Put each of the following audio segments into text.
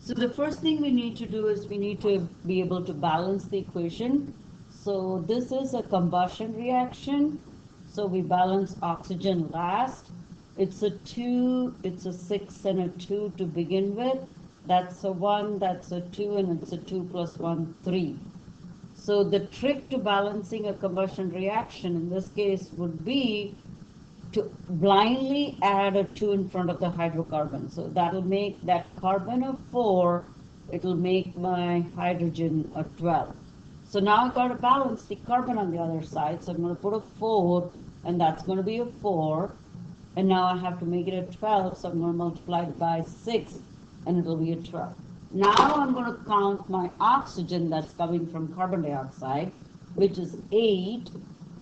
So the first thing we need to do is we need to be able to balance the equation. So this is a combustion reaction. So we balance oxygen last. It's a 2, it's a 6 and a 2 to begin with. That's a 1, that's a 2, and it's a 2 plus 1, 3. So the trick to balancing a combustion reaction in this case would be to blindly add a 2 in front of the hydrocarbon. So that'll make that carbon a 4, it'll make my hydrogen a 12. So now I've got to balance the carbon on the other side. So I'm going to put a 4, and that's going to be a 4. And now I have to make it a 12, so I'm going to multiply it by 6, and it'll be a 12. Now I'm going to count my oxygen that's coming from carbon dioxide, which is 8.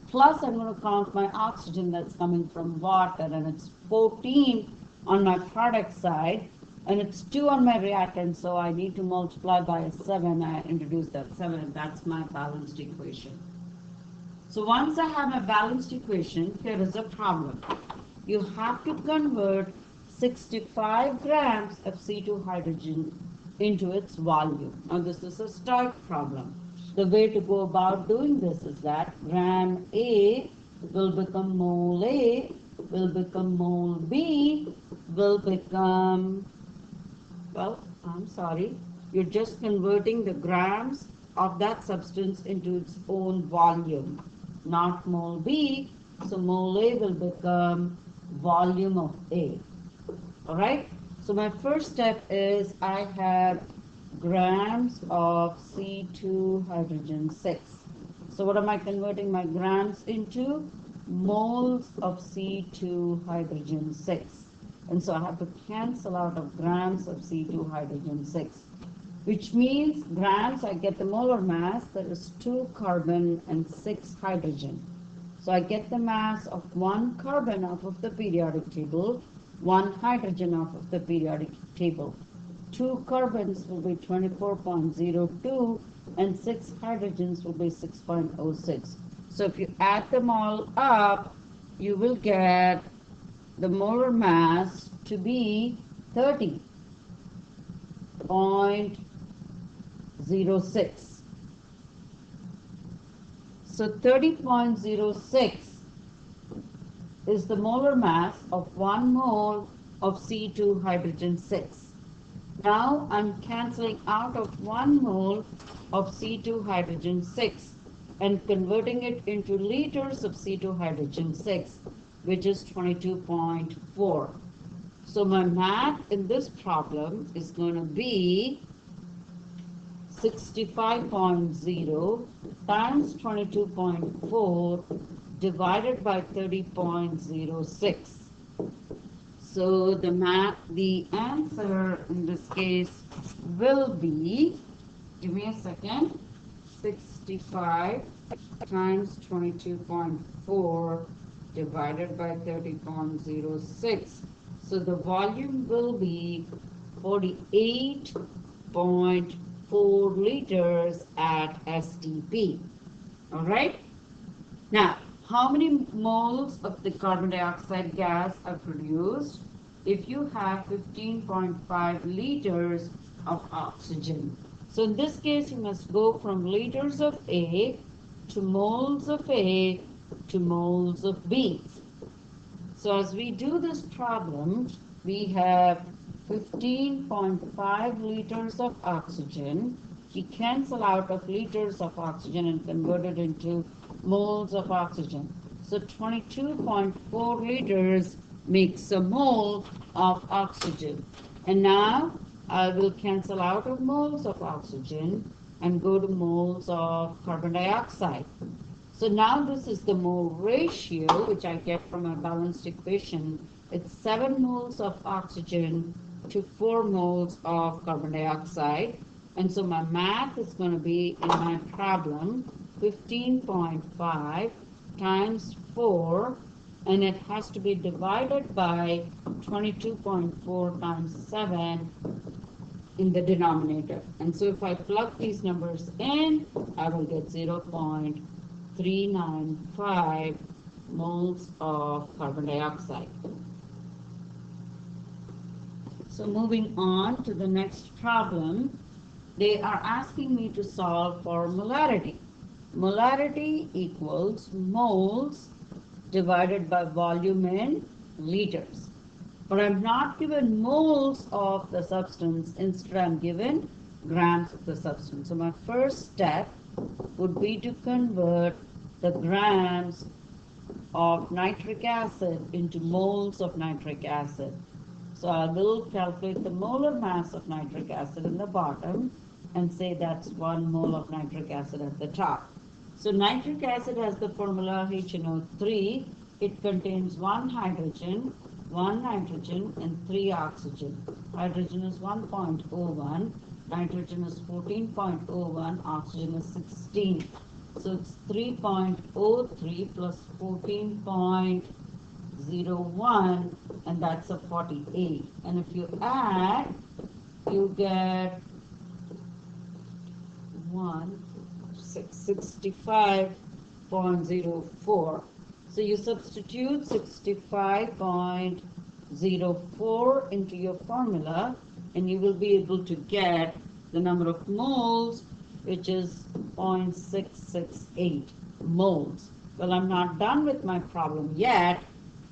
Plus, I'm going to count my oxygen that's coming from water, and it's 14 on my product side, and it's 2 on my reactant, so I need to multiply by a 7. I introduce that 7, and that's my balanced equation. So once I have my balanced equation, here is a problem. You have to convert 65 grams of C2 hydrogen into its volume. Now, this is a stoic problem. The way to go about doing this is that gram A will become mole A, will become mole B, will become, well, I'm sorry, you're just converting the grams of that substance into its own volume, not mole B. So mole A will become volume of A. All right? So my first step is I have grams of C2 hydrogen 6. So what am I converting my grams into? Moles of C2 hydrogen 6. And so I have to cancel out of grams of C2 hydrogen 6, which means grams, I get the molar mass, that is 2 carbon and 6 hydrogen. So I get the mass of 1 carbon off of the periodic table, 1 hydrogen off of the periodic table. 2 carbons will be 24.02 and 6 hydrogens will be 6.06. So if you add them all up, you will get the molar mass to be 30.06. So 30.06 is the molar mass of 1 mole of C2 hydrogen 6. Now I'm cancelling out of 1 mole of C2 hydrogen 6 and converting it into liters of C2 hydrogen 6, which is 22.4. So my math in this problem is going to be 65.0 times 22.4 divided by 30.06. So the answer in this case will be, give me a second, 65 times 22.4 divided by 30.06. So the volume will be 48.4 liters at STP. All right? Now, how many moles of the carbon dioxide gas are produced if you have 15.5 liters of oxygen? So in this case, you must go from liters of A to moles of A to moles of B. So as we do this problem, we have 15.5 liters of oxygen. We cancel out of liters of oxygen and convert it into moles of oxygen. So 22.4 liters makes a mole of oxygen. And now I will cancel out of moles of oxygen and go to moles of carbon dioxide. So now this is the mole ratio, which I get from a balanced equation. It's 7 moles of oxygen to 4 moles of carbon dioxide. And so my math is going to be, in my problem, 15.5 times 4, and it has to be divided by 22.4 times 7 in the denominator. And so if I plug these numbers in, I will get 0.395 moles of carbon dioxide. So moving on to the next problem, they are asking me to solve for molarity. Molarity equals moles divided by volume in liters. But I'm not given moles of the substance, instead I'm given grams of the substance. So my first step would be to convert the grams of nitric acid into moles of nitric acid. So I will calculate the molar mass of nitric acid in the bottom and say that's 1 mole of nitric acid at the top. So nitric acid has the formula HNO3. It contains 1 hydrogen, 1 nitrogen, and 3 oxygen. Hydrogen is 1.01, nitrogen is 14.01, oxygen is 16. So it's 3.03 plus 14.01, and that's a 48. And if you add, you get 65.04. So you substitute 65.04 into your formula, and you will be able to get the number of moles, which is 0.668 moles. Well, I'm not done with my problem yet,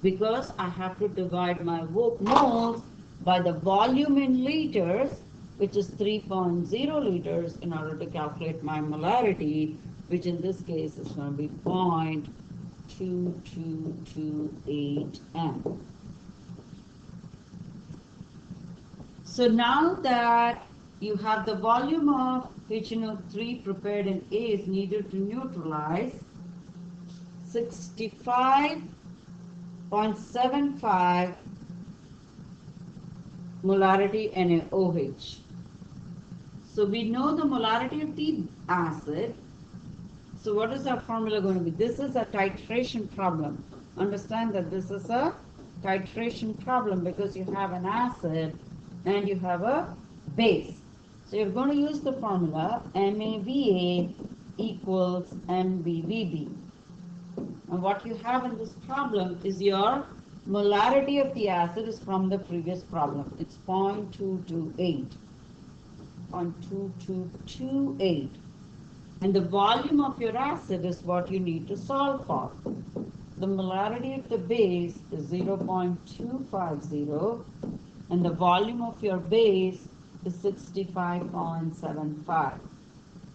because I have to divide my moles by the volume in liters, which is 3.0 liters, in order to calculate my molarity, which in this case is going to be 0.2228 m. So now that you have the volume of HNO3 prepared in A is needed to neutralize 65.75 molarity NaOH. So we know the molarity of the acid. So what is our formula going to be? This is a titration problem. Understand that this is a titration problem because you have an acid and you have a base. So you're going to use the formula MAVA equals MBVB. And what you have in this problem is your molarity of the acid is from the previous problem. It's 0.228. 0.2228. And the volume of your acid is what you need to solve for. The molarity of the base is 0.250, and the volume of your base is 65.75.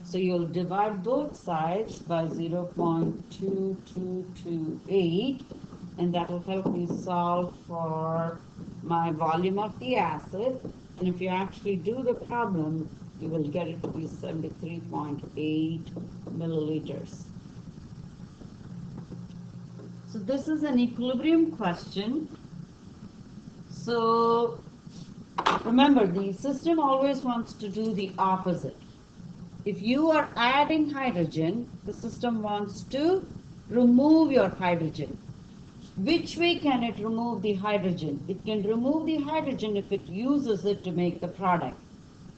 So you'll divide both sides by 0.2228, and that will help me solve for my volume of the acid. And if you actually do the problem, you will get it to be 73.8 milliliters. So this is an equilibrium question. So remember, the system always wants to do the opposite. If you are adding hydrogen, the system wants to remove your hydrogen. Which way can it remove the hydrogen? It can remove the hydrogen if it uses it to make the product.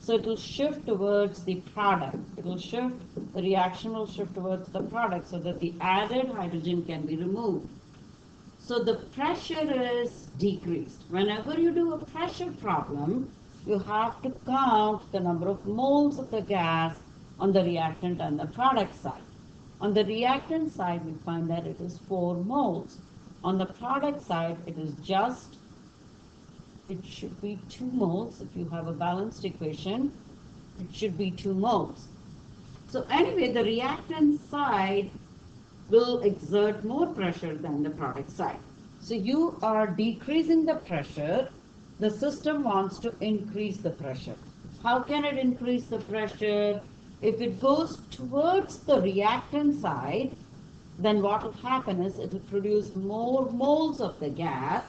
So it will shift towards the product. It will shift, the reaction will shift towards the product so that the added hydrogen can be removed. So the pressure is decreased. Whenever you do a pressure problem, you have to count the number of moles of the gas on the reactant and the product side. On the reactant side, we find that it is 4 moles. On the product side, it should be 2 moles. If you have a balanced equation, it should be 2 moles. So anyway, the reactant side will exert more pressure than the product side. So you are decreasing the pressure. The system wants to increase the pressure. How can it increase the pressure? If it goes towards the reactant side, then what will happen is it will produce more moles of the gas,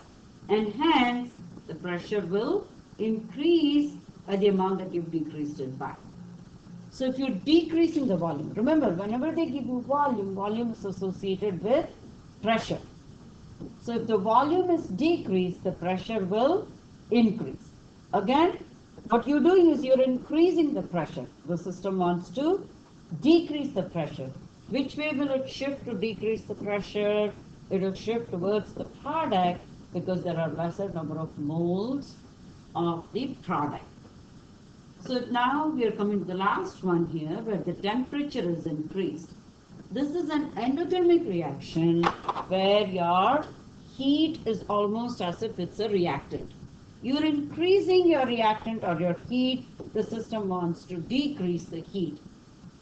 and hence the pressure will increase by the amount that you've decreased it by. So if you're decreasing the volume, remember, whenever they give you volume, volume is associated with pressure. So if the volume is decreased, the pressure will increase. Again, what you're doing is you're increasing the pressure. The system wants to decrease the pressure. Which way will it shift to decrease the pressure? It will shift towards the product because there are lesser number of moles of the product. So now we are coming to the last one here where the temperature is increased. This is an endothermic reaction where your heat is almost as if it's a reactant. You're increasing your reactant or your heat, the system wants to decrease the heat,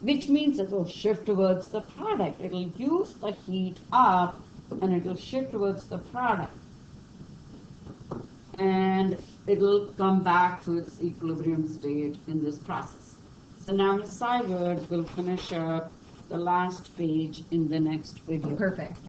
which means it will shift towards the product. It will use the heat up and it will shift towards the product. And it will come back to its equilibrium state in this process. So now Ms. Syward will finish up the last page in the next video. Perfect.